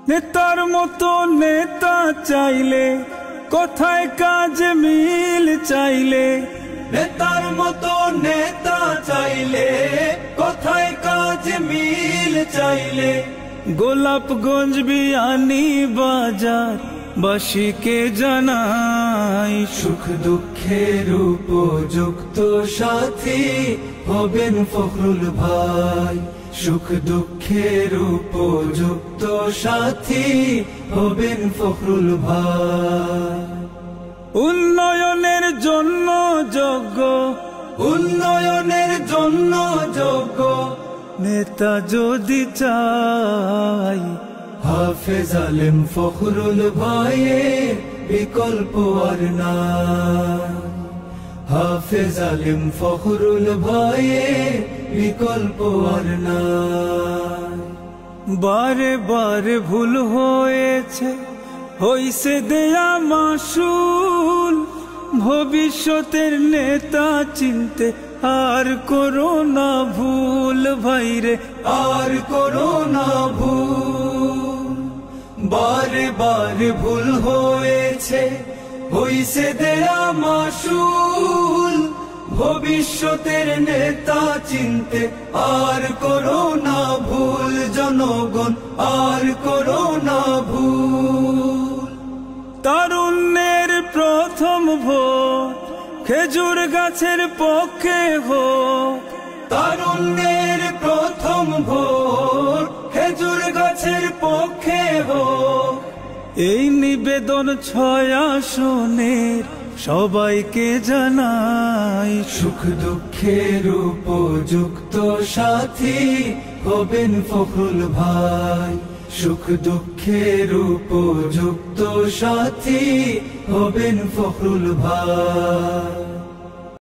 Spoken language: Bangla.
নেতার মতো নেতা চাইলে কোথায় কাজ মিল চাইলে, নেতার মতো নেতা চাইলে কোথায় কাজ মিল চাইলে, গোলাপগঞ্জ বিয়ানী বাজার বাসীকে জানাই, সুখ দুঃখের উপযুক্ত সাথী হবেন ফখরুল ভাই, সুখ দুঃখের উপযুক্ত সাথী হবেন ফখরুল ভাই। উন্নয়নের জন্য যোগ্য, উন্নয়নের জন্য যোগ্য নেতা যদি চাই, হাফেজ আলেম ফখরুল ভাইয়ের বিকল্প আর নাই, হাফেজ আলেম ফখরুল ভাইয়ের বিকল্প আর নাই। বারে বারে ভুল হয়েছে, হইছে দেয়া মাসুল, ভবিষ্যতের নেতা চিনতে আর করো না ভুল ভাইরে, আর করো না ভুল। বারে বারে ভুল হয়েছে, হইছে দেয়া মাসুল, ভবিষ্যতের নেতা চিনতে আর করো না ভুল জনগণ, আর করো না ভুল। তারুণ্যের প্রথম ভোট খেজুর গাছের পক্ষে হোক, তারুণ্যের প্রথম ভোট খেজুর গাছের পক্ষে হোক। এই নিবেদন 6 আসনের সবাইকে জানাই, সুখ দুঃখের উপযুক্ত সাথী হবেন ফখরুল ভাই, সুখ দুঃখের উপযুক্ত সাথী হবেন ফখরুল ভাই।